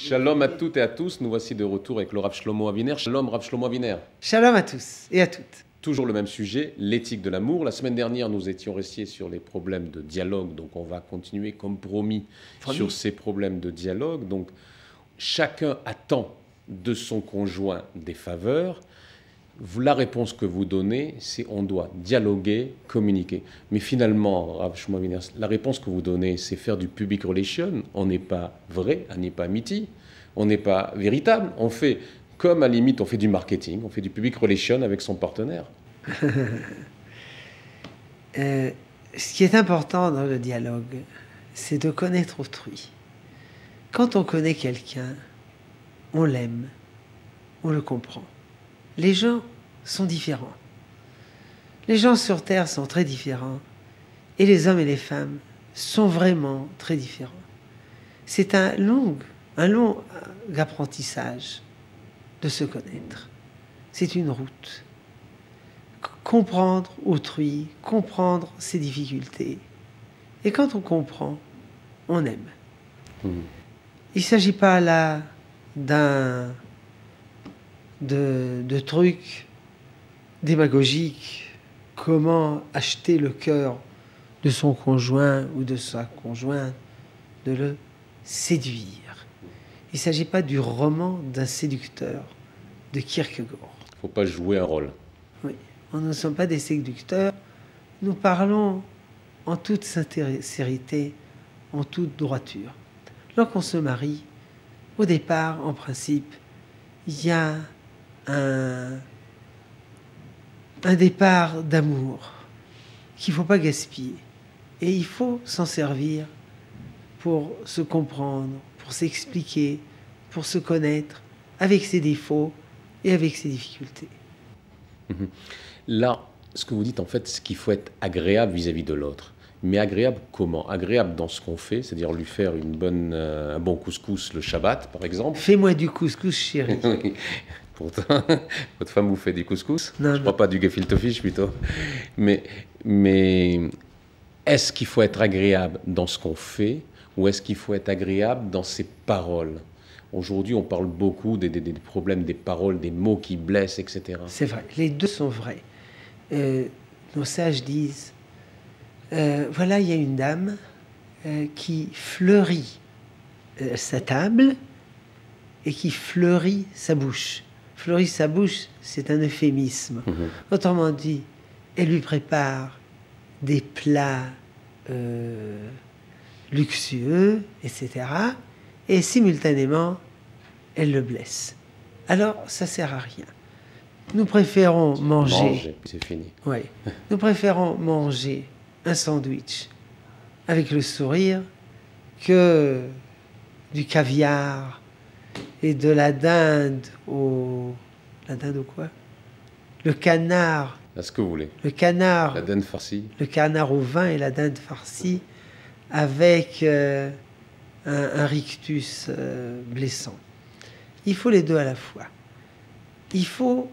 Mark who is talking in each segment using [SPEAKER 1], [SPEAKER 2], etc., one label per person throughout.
[SPEAKER 1] Shalom à toutes et à tous, nous voici de retour avec le Rav Shlomo Aviner. Shalom Rav Shlomo Aviner.
[SPEAKER 2] Shalom à tous et à toutes.
[SPEAKER 1] Toujours le même sujet, l'éthique de l'amour. La semaine dernière, nous étions restés sur les problèmes de dialogue, donc on va continuer comme promis sur ces problèmes de dialogue. Donc chacun attend de son conjoint des faveurs. La réponse que vous donnez, c'est on doit dialoguer, communiquer. Mais finalement, Rav Shlomo Aviner, la réponse que vous donnez, c'est faire du public relation. On n'est pas vrai, on n'est pas amitié, on n'est pas véritable. On fait, comme à la limite, on fait du marketing, on fait du public relation avec son partenaire.
[SPEAKER 2] Ce qui est important dans le dialogue, c'est de connaître autrui. Quand on connaît quelqu'un, on l'aime, on le comprend. Les gens sont différents. Les gens sur Terre sont très différents. Et les hommes et les femmes sont vraiment très différents. C'est un long apprentissage de se connaître. C'est une route. Comprendre autrui, comprendre ses difficultés. Et quand on comprend, on aime. Il ne s'agit pas là de trucs démagogiques, comment acheter le cœur de son conjoint ou de sa conjointe, de le séduire. Il ne s'agit pas du roman d'un séducteur de Kierkegaard.
[SPEAKER 1] Il ne faut pas jouer un rôle.
[SPEAKER 2] Oui, nous ne sommes pas des séducteurs, nous parlons en toute sincérité, en toute droiture. Lorsqu'on se marie, au départ, en principe, il y a un départ d'amour qu'il ne faut pas gaspiller. Et il faut s'en servir pour se comprendre, pour s'expliquer, pour se connaître, avec ses défauts et avec ses difficultés.
[SPEAKER 1] Là, ce que vous dites, en fait, c'est qu'il faut être agréable vis-à-vis de l'autre. Mais agréable comment? Agréable dans ce qu'on fait, c'est-à-dire lui faire un bon couscous le Shabbat, par exemple.
[SPEAKER 2] Fais-moi du couscous, chérie.
[SPEAKER 1] Pourtant, votre femme vous fait du couscous?
[SPEAKER 2] Non,
[SPEAKER 1] je ne crois pas du gefilte fish plutôt. Mais est-ce qu'il faut être agréable dans ce qu'on fait ou est-ce qu'il faut être agréable dans ses paroles? Aujourd'hui, on parle beaucoup des problèmes des paroles, des mots qui blessent, etc.
[SPEAKER 2] C'est vrai, les deux sont vrais. Nos sages disent, voilà, il y a une dame qui fleurit sa table et qui fleurit sa bouche. Fleurit sa bouche, c'est un euphémisme. Autrement dit, elle lui prépare des plats luxueux, etc. Et simultanément, elle le blesse. Alors, ça ne sert à rien. Nous préférons manger.
[SPEAKER 1] C'est fini.
[SPEAKER 2] Oui. Nous préférons manger un sandwich avec le sourire que du caviar et de la dinde au... La dinde au quoi? Le canard.
[SPEAKER 1] À ce que vous voulez.
[SPEAKER 2] Le canard.
[SPEAKER 1] La dinde farcie.
[SPEAKER 2] Le canard au vin et la dinde farcie avec un rictus blessant. Il faut les deux à la fois. Il faut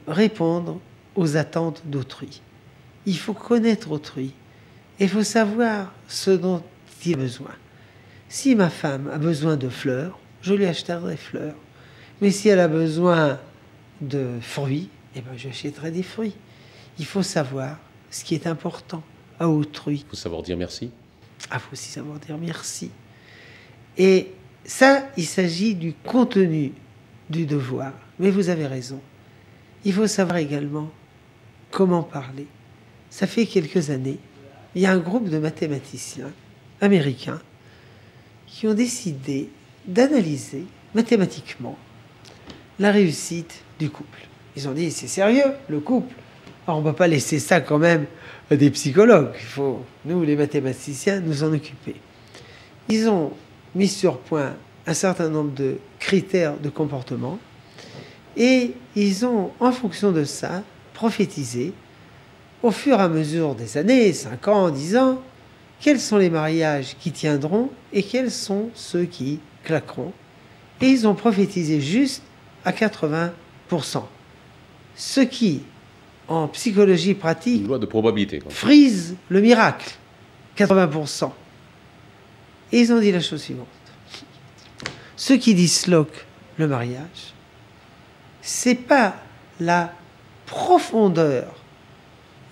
[SPEAKER 2] répondre aux attentes d'autrui. Il faut connaître autrui. Et il faut savoir ce dont il a besoin. Si ma femme a besoin de fleurs, je lui achèterai des fleurs. Mais si elle a besoin de fruits, eh ben, j'achèterai des fruits. Il faut savoir ce qui est important à autrui.
[SPEAKER 1] Il faut savoir dire merci.
[SPEAKER 2] Il faut aussi savoir dire merci. Et ça, il s'agit du contenu du devoir. Mais vous avez raison. Il faut savoir également comment parler. Ça fait quelques années, il y a un groupe de mathématiciens américains qui ont décidé d'analyser mathématiquement la réussite du couple. Ils ont dit, c'est sérieux, le couple. Alors, on ne peut pas laisser ça quand même à des psychologues. Il faut, nous, les mathématiciens, nous en occuper. Ils ont mis sur point un certain nombre de critères de comportement et ils ont, en fonction de ça, prophétisé au fur et à mesure des années, 5 ans, 10 ans, quels sont les mariages qui tiendront et quels sont ceux qui claqueront. Et ils ont prophétisé juste à 80%. Ce qui, en psychologie pratique,
[SPEAKER 1] une loi de probabilité, quoi,
[SPEAKER 2] frise le miracle, 80%. Et ils ont dit la chose suivante. ce qui disloque le mariage, c'est pas la profondeur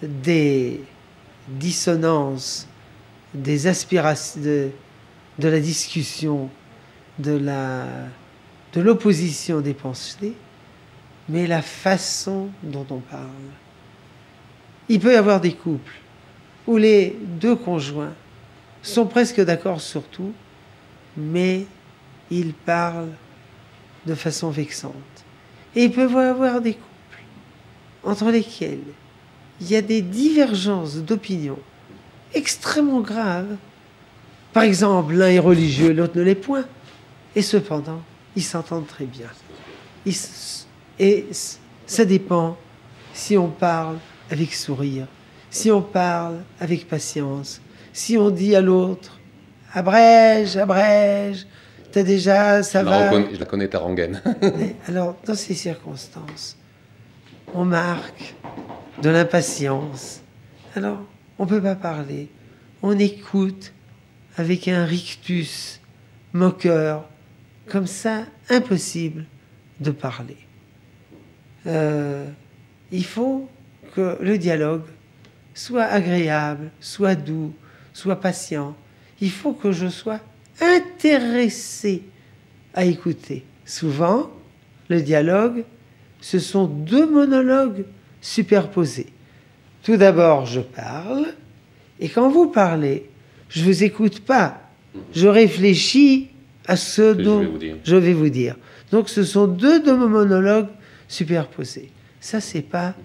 [SPEAKER 2] des dissonances, des aspirations, de la discussion, de l'opposition des pensées, mais la façon dont on parle. Il peut y avoir des couples où les deux conjoints sont presque d'accord sur tout, mais ils parlent de façon vexante. Et il peut y avoir des couples entre lesquels il y a des divergences d'opinion extrêmement graves. Par exemple, l'un est religieux, l'autre ne l'est point. Et cependant, ils s'entendent très bien. Et ça dépend si on parle avec sourire, si on parle avec patience, si on dit à l'autre « abrège, abrège ». T'as déjà, ça va.
[SPEAKER 1] Je la connais, ta rengaine.
[SPEAKER 2] Alors, dans ces circonstances, on marque de l'impatience. Alors, on ne peut pas parler. On écoute avec un rictus moqueur. Comme ça, impossible de parler. Il faut que le dialogue soit agréable, soit doux, soit patient. Il faut que je sois intéressé à écouter. Souvent, le dialogue, ce sont deux monologues superposés. Tout d'abord, je parle, et quand vous parlez, je ne vous écoute pas. Je réfléchis à ce dont je vais vous dire. Donc, ce sont deux monologues superposés. Ça, c'est pas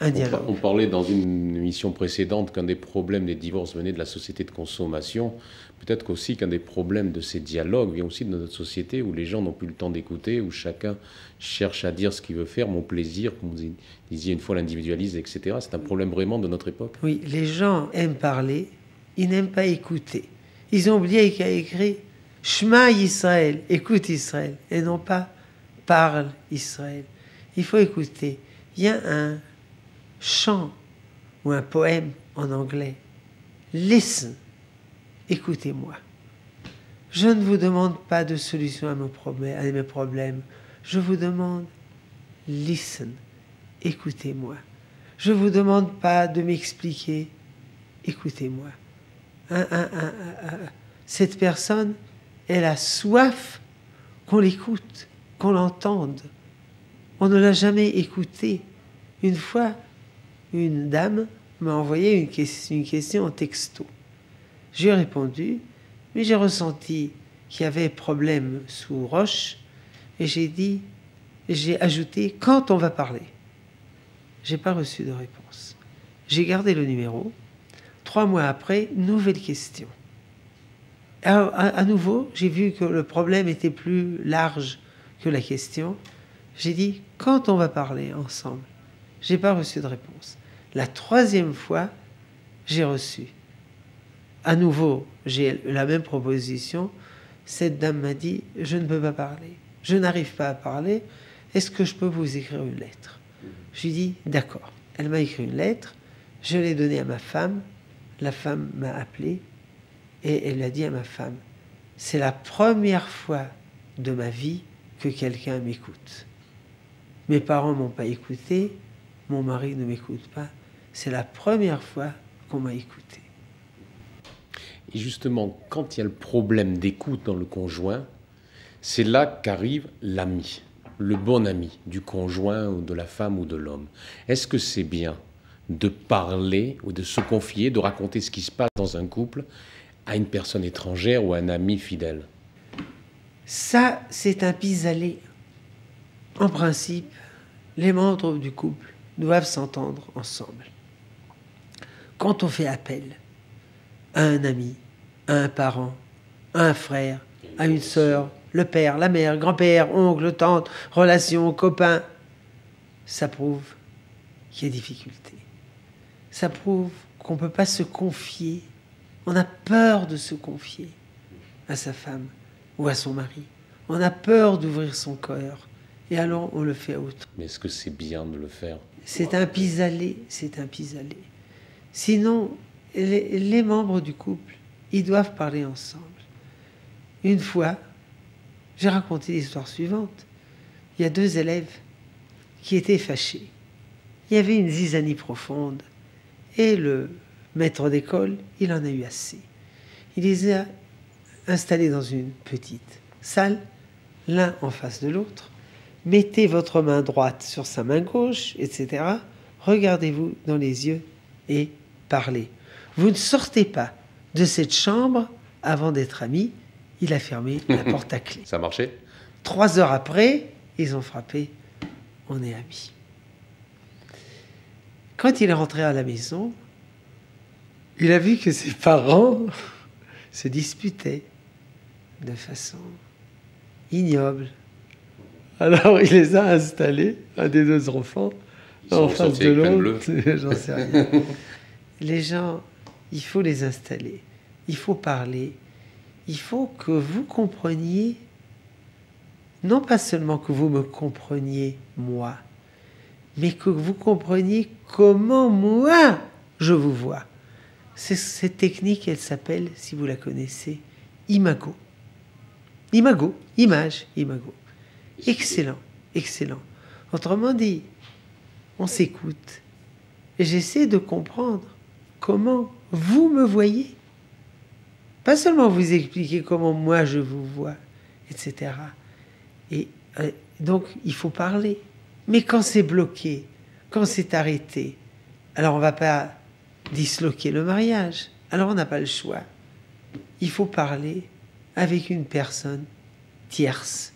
[SPEAKER 2] un dialogue.
[SPEAKER 1] On parlait dans une émission précédente qu'un des problèmes des divorces venait de la société de consommation. Peut-être qu'aussi qu'un des problèmes de ces dialogues vient aussi de notre société où les gens n'ont plus le temps d'écouter, où chacun cherche à dire ce qu'il veut faire, mon plaisir, comme vous disiez une fois, l'individualisme, etc. C'est un problème vraiment de notre époque.
[SPEAKER 2] Oui, les gens aiment parler, ils n'aiment pas écouter. Ils ont oublié qu'il y a écrit « Shema Israël », écoute Israël, et non pas « parle Israël ». Il faut écouter. Il y a un chant ou un poème en anglais. Listen, écoutez-moi. Je ne vous demande pas de solution à mes problèmes. Je vous demande listen, écoutez-moi. Je ne vous demande pas de m'expliquer, écoutez-moi. Cette personne, elle a soif qu'on l'écoute, qu'on l'entende. On ne l'a jamais écouté. Une fois, une dame m'a envoyé une question en texto. J'ai répondu, mais j'ai ressenti qu'il y avait problème sous roche, et j'ai ajouté « quand on va parler ». Je n'ai pas reçu de réponse. J'ai gardé le numéro. 3 mois après, nouvelle question. Alors, à nouveau, j'ai vu que le problème était plus large que la question. J'ai dit « quand on va parler ensemble ». Je n'ai pas reçu de réponse. La 3e fois, j'ai reçu. À nouveau, j'ai la même proposition. Cette dame m'a dit « je ne peux pas parler. Je n'arrive pas à parler. Est-ce que je peux vous écrire une lettre ?» Je lui ai dit « d'accord ». Elle m'a écrit une lettre. Je l'ai donnée à ma femme. La femme m'a appelé et elle a dit à ma femme « c'est la première fois de ma vie que quelqu'un m'écoute. Mes parents ne m'ont pas écouté. Mon mari ne m'écoute pas. C'est la première fois qu'on m'a écouté. »
[SPEAKER 1] Et justement, quand il y a le problème d'écoute dans le conjoint, c'est là qu'arrive l'ami, le bon ami du conjoint ou de la femme ou de l'homme. Est-ce que c'est bien de parler ou de se confier, de raconter ce qui se passe dans un couple à une personne étrangère ou à un ami fidèle?
[SPEAKER 2] Ça, c'est un pis-aller. En principe, les membres du couple doivent s'entendre ensemble. Quand on fait appel à un ami, à un parent, à un frère, à une sœur, le père, la mère, grand-père, oncle, tante, relation, copain, ça prouve qu'il y a difficulté. Ça prouve qu'on ne peut pas se confier. On a peur de se confier à sa femme ou à son mari. On a peur d'ouvrir son cœur. Et alors, on le fait à autrui.
[SPEAKER 1] Mais est-ce que c'est bien de le faire?
[SPEAKER 2] C'est un pis-aller, c'est un pis-aller. Sinon, les membres du couple, ils doivent parler ensemble. Une fois, J'ai raconté l'histoire suivante. Il y a 2 élèves qui étaient fâchés. Il y avait une zizanie profonde. Et le maître d'école, il en a eu assez. Il les a installés dans une petite salle, l'un en face de l'autre. Mettez votre main droite sur sa main gauche, etc. Regardez-vous dans les yeux et parlez. Vous ne sortez pas de cette chambre avant d'être amis. Il a fermé la porte à clé.
[SPEAKER 1] Ça a marché?
[SPEAKER 2] 3 heures après, ils ont frappé. On est amis. Quand il est rentré à la maison, il a vu que ses parents se disputaient de façon ignoble. Alors il les a installés, un des 2 enfants, en face de l'autre. J'en sais rien. Les gens, il faut les installer, il faut parler, il faut que vous compreniez, non pas seulement que vous me compreniez moi, mais que vous compreniez comment moi je vous vois. Cette technique, elle s'appelle, si vous la connaissez, imago. Imago, image, imago. Excellent, excellent. Autrement dit, on s'écoute. Et j'essaie de comprendre comment vous me voyez. Pas seulement vous expliquer comment moi je vous vois, etc. Et donc, il faut parler. Mais quand c'est bloqué, quand c'est arrêté, alors on ne va pas disloquer le mariage. Alors on n'a pas le choix. Il faut parler avec une personne tierce.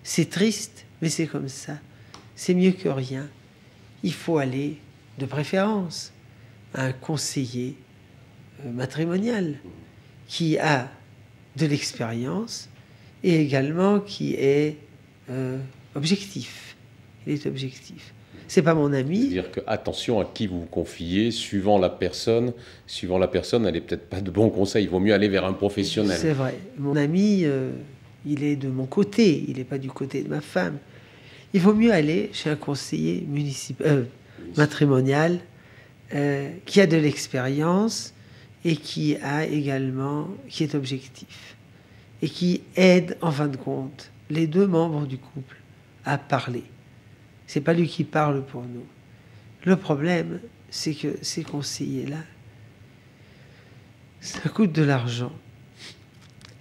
[SPEAKER 2] C'est triste, mais c'est comme ça. C'est mieux que rien. Il faut aller, de préférence, à un conseiller matrimonial qui a de l'expérience et également qui est objectif. Il est objectif. C'est pas mon ami.
[SPEAKER 1] C'est-à-dire que attention à qui vous vous confiez, suivant la personne, elle n'est peut-être pas de bons conseils. Il vaut mieux aller vers un professionnel.
[SPEAKER 2] C'est vrai. Mon ami, il est de mon côté, il n'est pas du côté de ma femme. Il vaut mieux aller chez un conseiller matrimonial qui a de l'expérience et qui est objectif et qui aide en fin de compte les 2 membres du couple à parler. C'est pas lui qui parle pour nous. Le problème, c'est que ces conseillers-là, ça coûte de l'argent.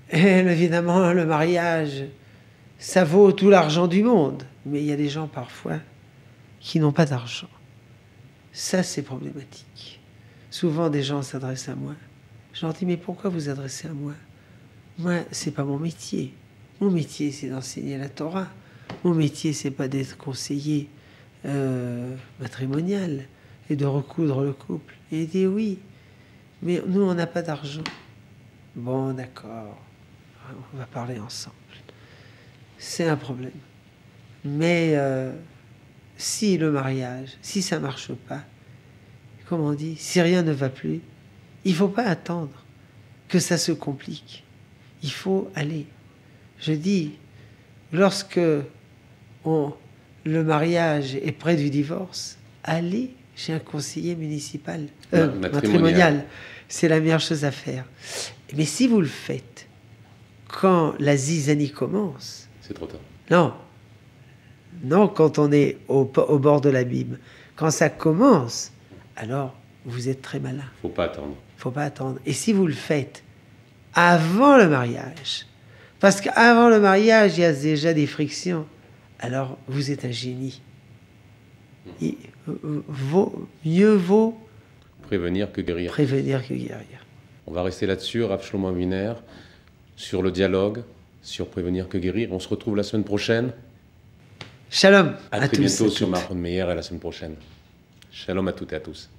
[SPEAKER 2] Et évidemment, le mariage, ça vaut tout l'argent du monde. Mais il y a des gens parfois qui n'ont pas d'argent. Ça, c'est problématique. Souvent, des gens s'adressent à moi. Je leur dis, mais pourquoi vous adressez à moi? Moi, c'est pas mon métier. Mon métier, c'est d'enseigner la Torah. Mon métier, c'est pas d'être conseiller matrimonial et de recoudre le couple. Et il dit oui, mais nous, on n'a pas d'argent. Bon, d'accord, on va parler ensemble. C'est un problème. Mais si le mariage, si ça marche pas, comme on dit, si rien ne va plus, il faut pas attendre que ça se complique. Il faut aller. Je dis, lorsque le mariage est près du divorce, allez chez un conseiller municipal, matrimonial. C'est la meilleure chose à faire. Mais si vous le faites quand la zizanie commence...
[SPEAKER 1] C'est trop tard.
[SPEAKER 2] Non. Non, quand on est au bord de l'abîme. Quand ça commence, alors vous êtes très malin.
[SPEAKER 1] Faut pas attendre.
[SPEAKER 2] Faut pas attendre. Et si vous le faites avant le mariage, parce qu'avant le mariage, il y a déjà des frictions, alors vous êtes un génie. Mieux vaut
[SPEAKER 1] prévenir que guérir.
[SPEAKER 2] Prévenir que guérir.
[SPEAKER 1] On va rester là-dessus, Rav Shlomo Aviner, sur le dialogue, sur prévenir que guérir. On se retrouve la semaine prochaine.
[SPEAKER 2] Shalom
[SPEAKER 1] à très bientôt sur Mahon Meir et la semaine prochaine. Shalom à toutes et à tous.